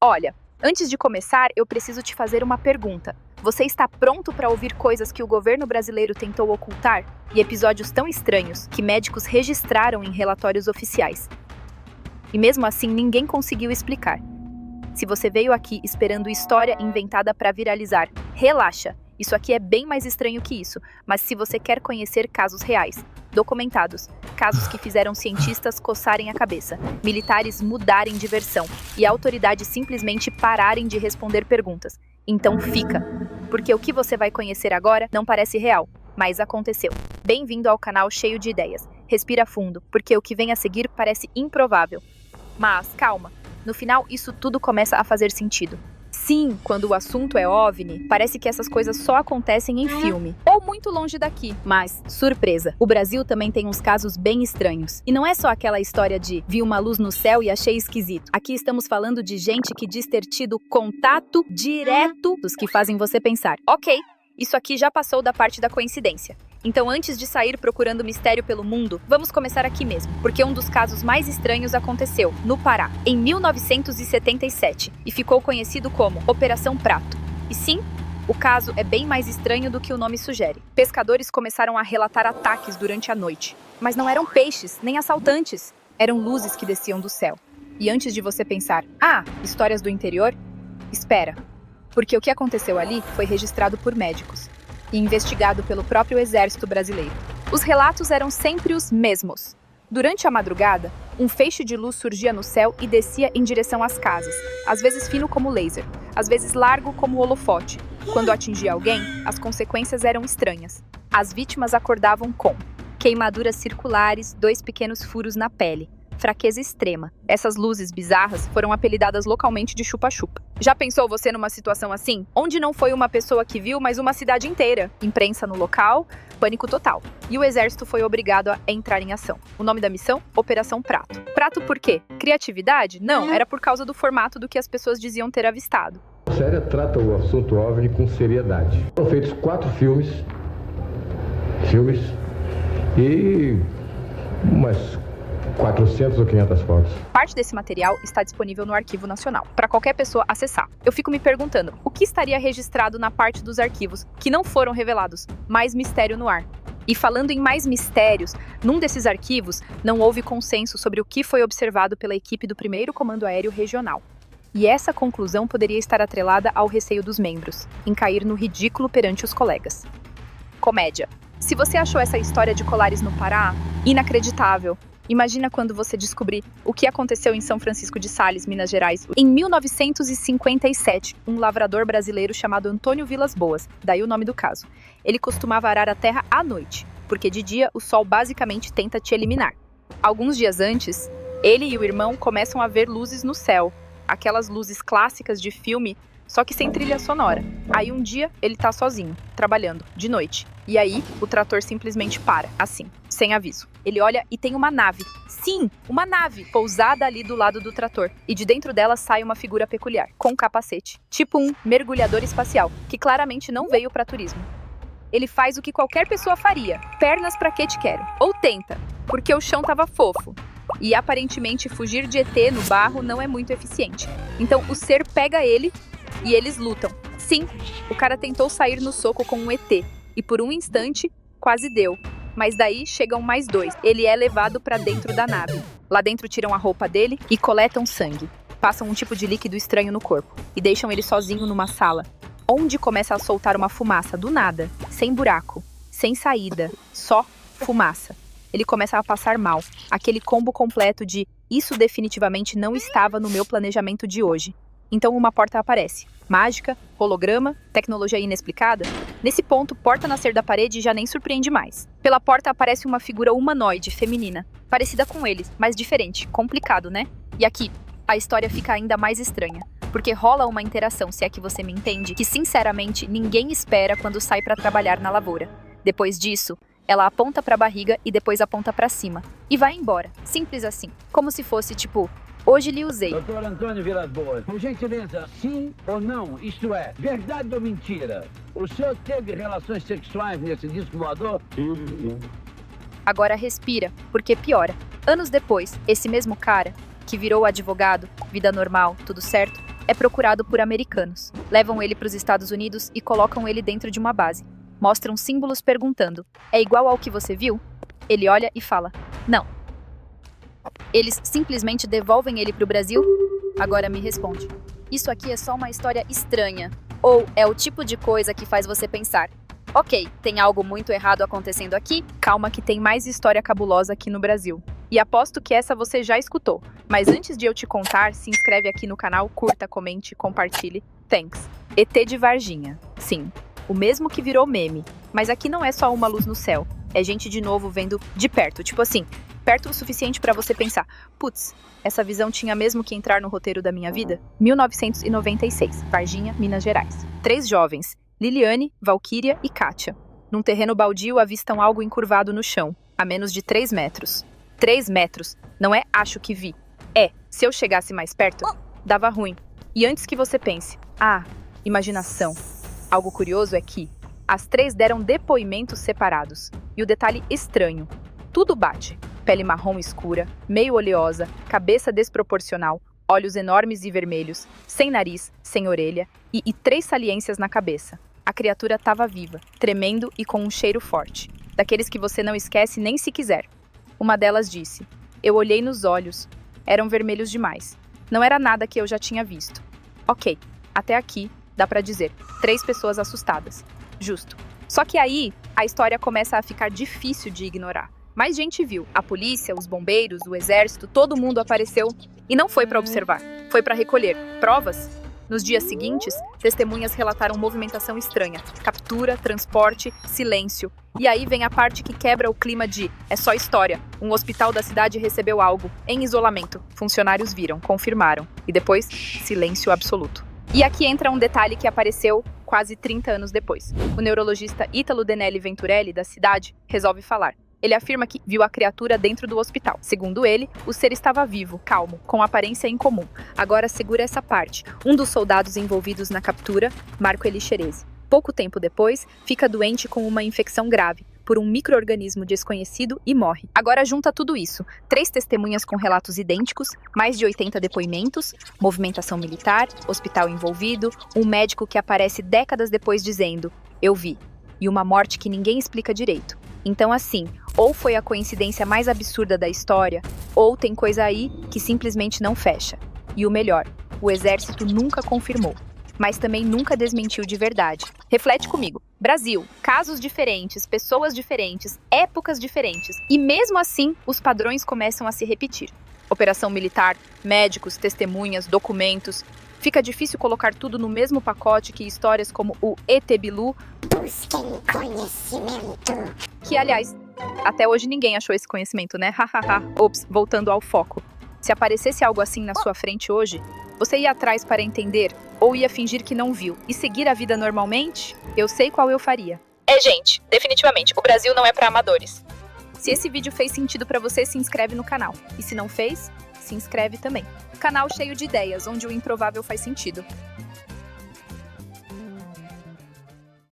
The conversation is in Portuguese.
Olha, antes de começar, eu preciso te fazer uma pergunta. Você está pronto para ouvir coisas que o governo brasileiro tentou ocultar? E episódios tão estranhos que médicos registraram em relatórios oficiais. E mesmo assim, ninguém conseguiu explicar. Se você veio aqui esperando história inventada para viralizar, relaxa. Isso aqui é bem mais estranho que isso. Mas se você quer conhecer casos reais, documentados, casos que fizeram cientistas coçarem a cabeça, militares mudarem de versão e autoridades simplesmente pararem de responder perguntas, então fica. Porque o que você vai conhecer agora não parece real, mas aconteceu. Bem-vindo ao canal cheio de ideias. Respira fundo, porque o que vem a seguir parece improvável. Mas, calma, no final isso tudo começa a fazer sentido. Sim, quando o assunto é OVNI, parece que essas coisas só acontecem em filme, ou muito longe daqui. Mas, surpresa, o Brasil também tem uns casos bem estranhos. E não é só aquela história de vi uma luz no céu e achei esquisito. Aqui estamos falando de gente que diz ter tido contato direto dos que fazem você pensar. Ok, isso aqui já passou da parte da coincidência. Então, antes de sair procurando mistério pelo mundo, vamos começar aqui mesmo, porque um dos casos mais estranhos aconteceu no Pará, em 1977, e ficou conhecido como Operação Prato. E sim, o caso é bem mais estranho do que o nome sugere. Pescadores começaram a relatar ataques durante a noite, mas não eram peixes, nem assaltantes, eram luzes que desciam do céu. E antes de você pensar, histórias do interior, espera, porque o que aconteceu ali foi registrado por médicos e investigado pelo próprio Exército Brasileiro. Os relatos eram sempre os mesmos. Durante a madrugada, um feixe de luz surgia no céu e descia em direção às casas, às vezes fino como laser, às vezes largo como holofote. Quando atingia alguém, as consequências eram estranhas. As vítimas acordavam com queimaduras circulares, 2 pequenos furos na pele, fraqueza extrema. Essas luzes bizarras foram apelidadas localmente de chupa-chupa. Já pensou você numa situação assim? Onde não foi uma pessoa que viu, mas uma cidade inteira? Imprensa no local, pânico total. E o exército foi obrigado a entrar em ação. O nome da missão? Operação Prato. Prato por quê? Criatividade? Não, era por causa do formato do que as pessoas diziam ter avistado. A série trata o assunto OVNI com seriedade. Foram feitos 4 filmes e umas 400 ou 500 fotos. Parte desse material está disponível no Arquivo Nacional, para qualquer pessoa acessar. Eu fico me perguntando, o que estaria registrado na parte dos arquivos que não foram revelados? Mais mistério no ar. E falando em mais mistérios, num desses arquivos não houve consenso sobre o que foi observado pela equipe do 1º Comando Aéreo Regional. E essa conclusão poderia estar atrelada ao receio dos membros, em cair no ridículo perante os colegas. Comédia. Se você achou essa história de colares no Pará inacreditável, imagina quando você descobrir o que aconteceu em São Francisco de Sales, Minas Gerais. Em 1957, um lavrador brasileiro chamado Antônio Vilas Boas, daí o nome do caso, ele costumava arar a terra à noite, porque de dia o sol basicamente tenta te eliminar. Alguns dias antes, ele e o irmão começam a ver luzes no céu, aquelas luzes clássicas de filme, só que sem trilha sonora. Aí um dia ele tá sozinho, trabalhando, de noite. E aí o trator simplesmente para, assim, sem aviso. Ele olha e tem uma nave. Sim, uma nave pousada ali do lado do trator. E de dentro dela sai uma figura peculiar, com um capacete. Tipo um mergulhador espacial, que claramente não veio para turismo. Ele faz o que qualquer pessoa faria. Pernas pra que te quero. Ou tenta, porque o chão tava fofo. E aparentemente fugir de ET no barro não é muito eficiente. Então o ser pega ele e eles lutam. Sim, o cara tentou sair no soco com um ET. E por um instante, quase deu. Mas daí chegam mais 2. Ele é levado pra dentro da nave. Lá dentro tiram a roupa dele e coletam sangue. Passam um tipo de líquido estranho no corpo. E deixam ele sozinho numa sala, onde começa a soltar uma fumaça do nada. Sem buraco, sem saída, só fumaça. Ele começa a passar mal. Aquele combo completo de isso definitivamente não estava no meu planejamento de hoje. Então uma porta aparece. Mágica, holograma, tecnologia inexplicada. Nesse ponto, porta nascer da parede já nem surpreende mais. Pela porta aparece uma figura humanoide, feminina. Parecida com eles, mas diferente. Complicado, né? E aqui, a história fica ainda mais estranha. Porque rola uma interação, se é que você me entende, que sinceramente ninguém espera quando sai pra trabalhar na lavoura. Depois disso, ela aponta pra barriga e depois aponta pra cima. E vai embora. Simples assim. Como se fosse tipo... Hoje lhe usei. Doutor Antônio Vilas Boas, por gentileza, sim ou não, isto é, verdade ou mentira? O senhor teve relações sexuais nesse disco voador? Sim. Agora respira, porque piora. Anos depois, esse mesmo cara, que virou advogado, vida normal, tudo certo, é procurado por americanos. Levam ele para os Estados Unidos e colocam ele dentro de uma base. Mostram símbolos perguntando: é igual ao que você viu? Ele olha e fala: não. Eles simplesmente devolvem ele para o Brasil? Agora me responde. Isso aqui é só uma história estranha. Ou é o tipo de coisa que faz você pensar: ok, tem algo muito errado acontecendo aqui? Calma que tem mais história cabulosa aqui no Brasil. E aposto que essa você já escutou. Mas antes de eu te contar, se inscreve aqui no canal, curta, comente, compartilhe. Thanks. ET de Varginha. Sim, o mesmo que virou meme. Mas aqui não é só uma luz no céu. É gente de novo vendo de perto. Tipo assim, perto o suficiente pra você pensar: putz, essa visão tinha mesmo que entrar no roteiro da minha vida? 1996, Varginha, Minas Gerais. 3 jovens, Liliane, Valquíria e Kátia. Num terreno baldio avistam algo encurvado no chão, a menos de 3 metros. 3 metros, não é acho que vi. É, se eu chegasse mais perto, dava ruim. E antes que você pense: ah, imaginação. Algo curioso é que as 3 deram depoimentos separados. E o detalhe estranho: tudo bate. Pele marrom escura, meio oleosa, cabeça desproporcional, olhos enormes e vermelhos, sem nariz, sem orelha e 3 saliências na cabeça. A criatura estava viva, tremendo e com um cheiro forte. Daqueles que você não esquece nem se quiser. Uma delas disse: eu olhei nos olhos. Eram vermelhos demais. Não era nada que eu já tinha visto. Ok, até aqui, dá pra dizer, 3 pessoas assustadas. Justo. Só que aí, a história começa a ficar difícil de ignorar. Mais gente viu. A polícia, os bombeiros, o exército, todo mundo apareceu. E não foi pra observar, foi pra recolher provas. Nos dias seguintes, testemunhas relataram movimentação estranha, captura, transporte, silêncio. E aí vem a parte que quebra o clima de é só história. Um hospital da cidade recebeu algo, em isolamento. Funcionários viram, confirmaram. E depois, silêncio absoluto. E aqui entra um detalhe que apareceu quase 30 anos depois. O neurologista Ítalo Denelli Venturelli, da cidade, resolve falar. Ele afirma que viu a criatura dentro do hospital. Segundo ele, o ser estava vivo, calmo, com aparência incomum. Agora segura essa parte. Um dos soldados envolvidos na captura, Marco Elixerese, pouco tempo depois, fica doente com uma infecção grave por um micro-organismo desconhecido e morre. Agora junta tudo isso. 3 testemunhas com relatos idênticos, mais de 80 depoimentos, movimentação militar, hospital envolvido, um médico que aparece décadas depois dizendo: eu vi. E uma morte que ninguém explica direito. Então assim, ou foi a coincidência mais absurda da história, ou tem coisa aí que simplesmente não fecha. E o melhor, o exército nunca confirmou, mas também nunca desmentiu de verdade. Reflete comigo. Brasil, casos diferentes, pessoas diferentes, épocas diferentes. E mesmo assim, os padrões começam a se repetir. Operação militar, médicos, testemunhas, documentos. Fica difícil colocar tudo no mesmo pacote que histórias como o ET Bilu. Busquem conhecimento. Que, aliás, até hoje ninguém achou esse conhecimento, né? Hahaha. Ops, voltando ao foco. Se aparecesse algo assim na sua frente hoje, você ia atrás para entender ou ia fingir que não viu e seguir a vida normalmente? Eu sei qual eu faria. Gente, definitivamente, o Brasil não é para amadores. Se esse vídeo fez sentido para você, se inscreve no canal. E se não fez, se inscreve também. Canal cheio de ideias, onde o improvável faz sentido.